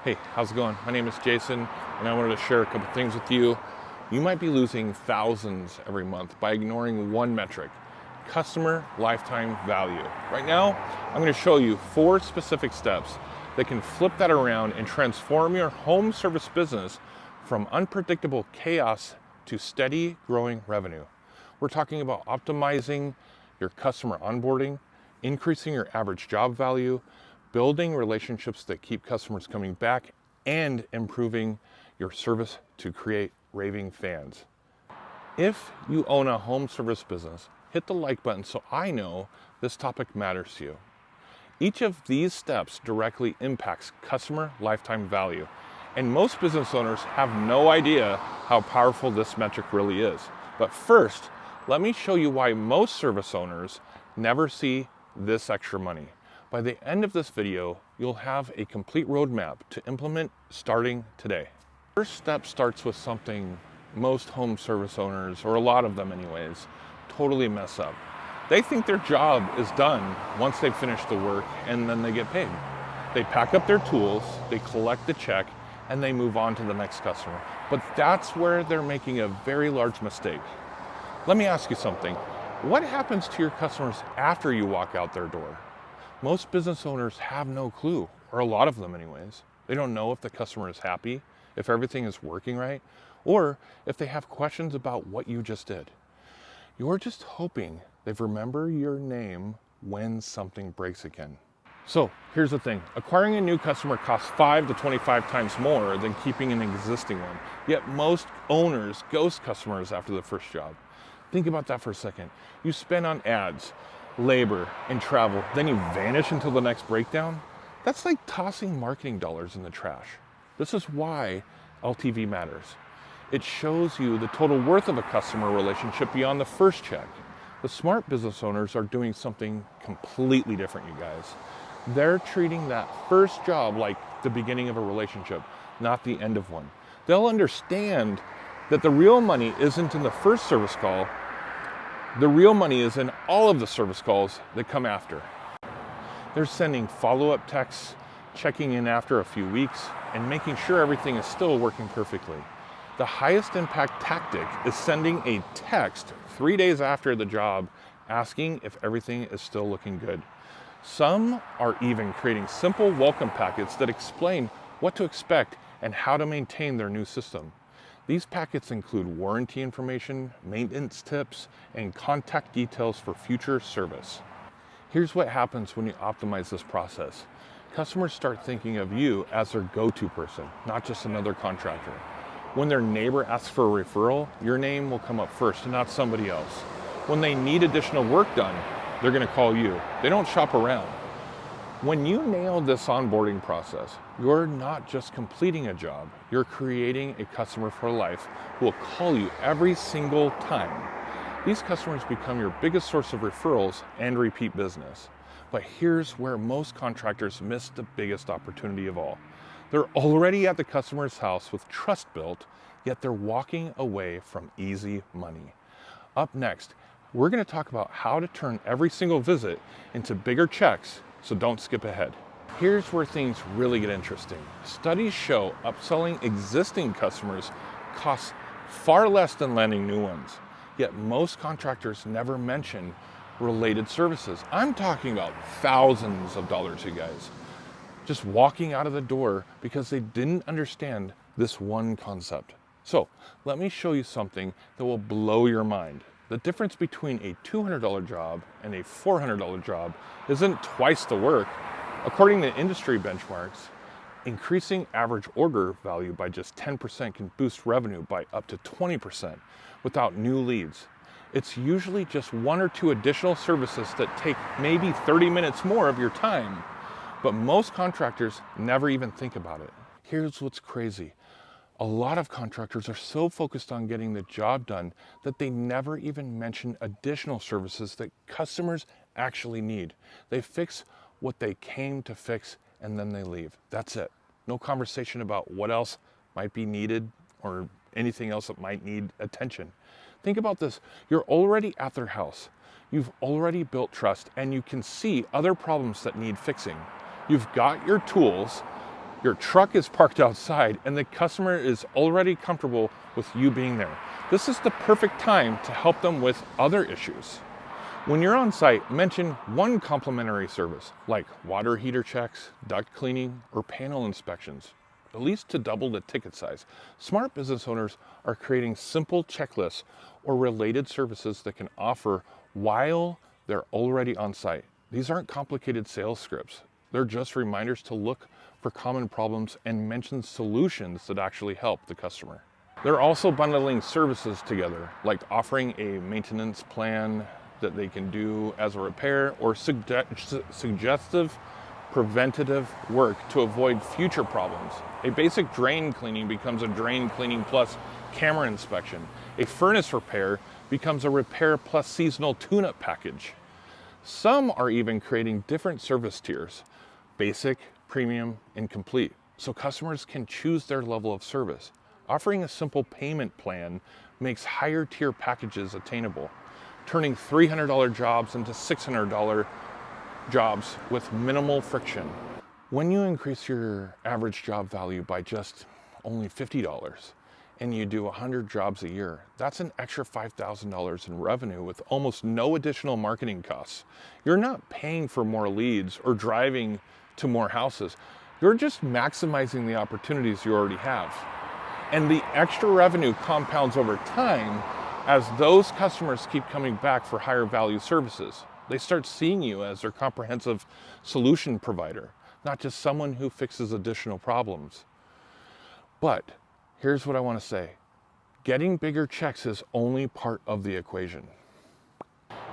Hey, how's it going? My name is Jason, and I wanted to share a couple things with you. You might be losing thousands every month by ignoring one metric, customer lifetime value. Right now, I'm going to show you 4 specific steps that can flip that around and transform your home service business from unpredictable chaos to steady growing revenue. We're talking about optimizing your customer onboarding, increasing your average job value, building relationships that keep customers coming back, and improving your service to create raving fans. If you own a home service business, hit the like button so I know this topic matters to you. Each of these steps directly impacts customer lifetime value, and most business owners have no idea how powerful this metric really is. But first, let me show you why most service owners never see this extra money. By the end of this video, you'll have a complete roadmap to implement starting today. First step starts with something most home service owners, or a lot of them anyways, totally mess up. They think their job is done once they've finished the work and then they get paid. They pack up their tools, they collect the check, and they move on to the next customer. But that's where they're making a very large mistake. Let me ask you something. What happens to your customers after you walk out their door? Most business owners have no clue, or a lot of them anyways. They don't know if the customer is happy, if everything is working right, or if they have questions about what you just did. You're just hoping they remember your name when something breaks again. So here's the thing. Acquiring a new customer costs 5 to 25 times more than keeping an existing one. Yet most owners ghost customers after the first job. Think about that for a second. You spend on ads, labor, and travel, then you vanish until the next breakdown. That's like tossing marketing dollars in the trash. This is why LTV matters. It shows you the total worth of a customer relationship beyond the first check. The smart business owners are doing something completely different, you guys. They're treating that first job like the beginning of a relationship, not the end of one. They'll understand that the real money isn't in the first service call. The real money is in all of the service calls that come after. They're sending follow-up texts, checking in after a few weeks, and making sure everything is still working perfectly. The highest impact tactic is sending a text 3 days after the job asking if everything is still looking good. Some are even creating simple welcome packets that explain what to expect and how to maintain their new system. These packets include warranty information, maintenance tips, and contact details for future service. Here's what happens when you optimize this process. Customers start thinking of you as their go-to person, not just another contractor. When their neighbor asks for a referral, your name will come up first and not somebody else. When they need additional work done, they're going to call you. They don't shop around. When you nail this onboarding process, you're not just completing a job, you're creating a customer for life who will call you every single time. These customers become your biggest source of referrals and repeat business. But here's where most contractors miss the biggest opportunity of all. They're already at the customer's house with trust built, yet they're walking away from easy money. Up next, we're going to talk about how to turn every single visit into bigger checks, so don't skip ahead. Here's where things really get interesting. Studies show upselling existing customers costs far less than landing new ones, yet most contractors never mention related services. I'm talking about thousands of dollars, you guys, just walking out of the door because they didn't understand this one concept. So let me show you something that will blow your mind. The difference between a $200 job and a $400 job isn't twice the work. According to industry benchmarks, increasing average order value by just 10% can boost revenue by up to 20% without new leads. It's usually just 1 or 2 additional services that take maybe 30 minutes more of your time, but most contractors never even think about it. Here's what's crazy. A lot of contractors are so focused on getting the job done that they never even mention additional services that customers actually need. They fix what they came to fix and then they leave. That's it. No conversation about what else might be needed or anything else that might need attention. Think about this. You're already at their house. You've already built trust and you can see other problems that need fixing. You've got your tools, Your truck is parked outside and the customer is already comfortable with you being there. This is the perfect time to help them with other issues. When you're on site, mention one complimentary service like water heater checks, duct cleaning, or panel inspections, at least to double the ticket size. Smart business owners are creating simple checklists or related services that can offer while they're already on site. These aren't complicated sales scripts. They're just reminders to look for common problems and mention solutions that actually help the customer. They're also bundling services together, like offering a maintenance plan that they can do as a repair or suggestive preventative work to avoid future problems. A basic drain cleaning becomes a drain cleaning plus camera inspection. A furnace repair becomes a repair plus seasonal tune-up package. Some are even creating different service tiers, basic, premium, and complete, so customers can choose their level of service. Offering a simple payment plan makes higher tier packages attainable, turning $300 jobs into $600 jobs with minimal friction. When you increase your average job value by just only $50 and you do 100 jobs a year, that's an extra $5,000 in revenue with almost no additional marketing costs. You're not paying for more leads or driving to more houses. You're just maximizing the opportunities you already have. And the extra revenue compounds over time as those customers keep coming back for higher value services. They start seeing you as their comprehensive solution provider, not just someone who fixes additional problems. But here's what I want to say. Getting bigger checks is only part of the equation.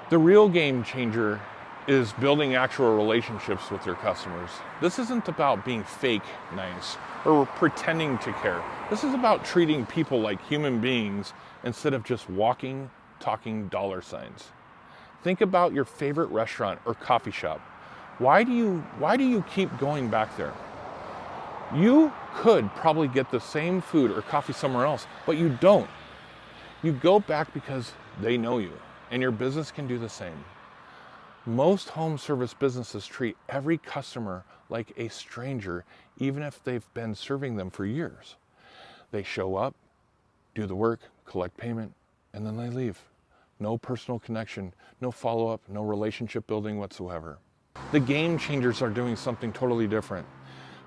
The real game changer is building actual relationships with your customers. This isn't about being fake nice or pretending to care. This is about treating people like human beings instead of just walking, talking dollar signs. Think about your favorite restaurant or coffee shop. Why do you keep going back there? You could probably get the same food or coffee somewhere else, but you don't. You go back because they know you, and your business can do the same. Most home service businesses treat every customer like a stranger, even if they've been serving them for years. They show up, do the work, collect payment, and then they leave. No personal connection, no follow-up, no relationship building whatsoever. The game changers are doing something totally different.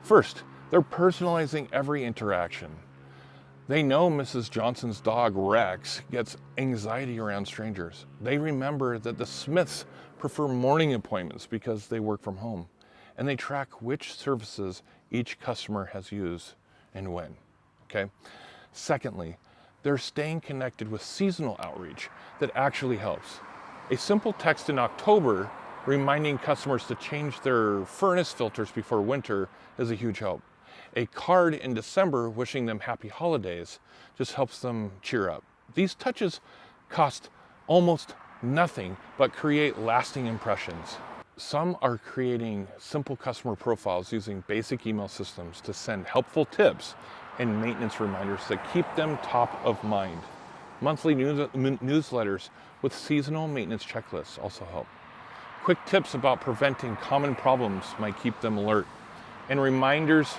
First, they're personalizing every interaction. They know Mrs. Johnson's dog, Rex, gets anxiety around strangers. They remember that the Smiths prefer morning appointments because they work from home. And they track which services each customer has used and when. Okay? Secondly, they're staying connected with seasonal outreach that actually helps. A simple text in October reminding customers to change their furnace filters before winter is a huge help. A card in December wishing them happy holidays just helps them cheer up. These touches cost almost nothing but create lasting impressions. Some are creating simple customer profiles using basic email systems to send helpful tips and maintenance reminders that keep them top of mind. Monthly newsletters with seasonal maintenance checklists also help. Quick tips about preventing common problems might keep them alert. And reminders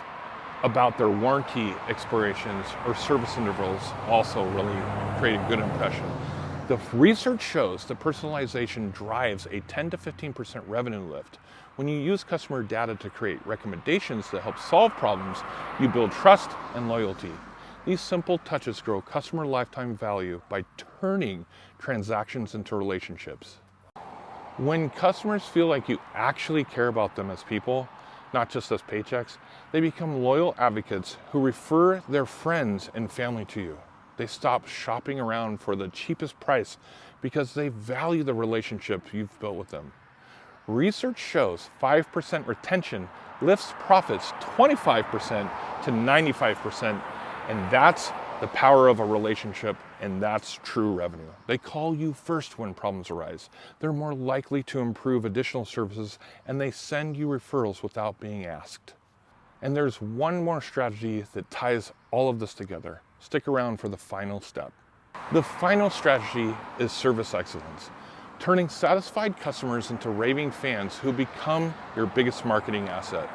about their warranty expirations or service intervals also really create a good impression. The research shows that personalization drives a 10 to 15% revenue lift. When you use customer data to create recommendations that help solve problems, you build trust and loyalty. These simple touches grow customer lifetime value by turning transactions into relationships. When customers feel like you actually care about them as people, not just as paychecks, they become loyal advocates who refer their friends and family to you. They stop shopping around for the cheapest price because they value the relationship you've built with them. Research shows 5% retention lifts profits 25% to 95%, and that's the power of a relationship, and that's true revenue. They call you first when problems arise. They're more likely to improve additional services, and they send you referrals without being asked. And there's one more strategy that ties all of this together. Stick around for the final step. The final strategy is service excellence, turning satisfied customers into raving fans who become your biggest marketing asset.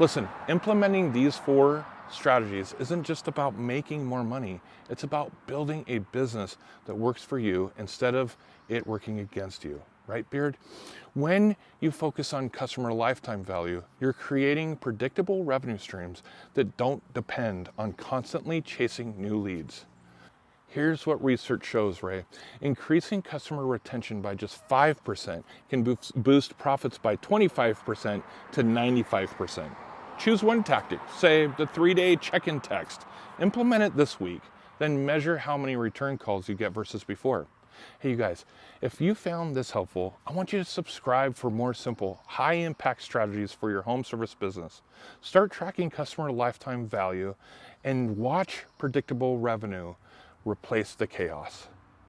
Listen, implementing these 4 strategies isn't just about making more money. It's about building a business that works for you instead of it working against you. Right, Beard? When you focus on customer lifetime value, you're creating predictable revenue streams that don't depend on constantly chasing new leads. Here's what research shows, Ray. Increasing customer retention by just 5% can boost profits by 25% to 95%. Choose one tactic, say the 3-day check-in text. Implement it this week, then measure how many return calls you get versus before. Hey, you guys, if you found this helpful, I want you to subscribe for more simple, high-impact strategies for your home service business. Start tracking customer lifetime value and watch predictable revenue replace the chaos.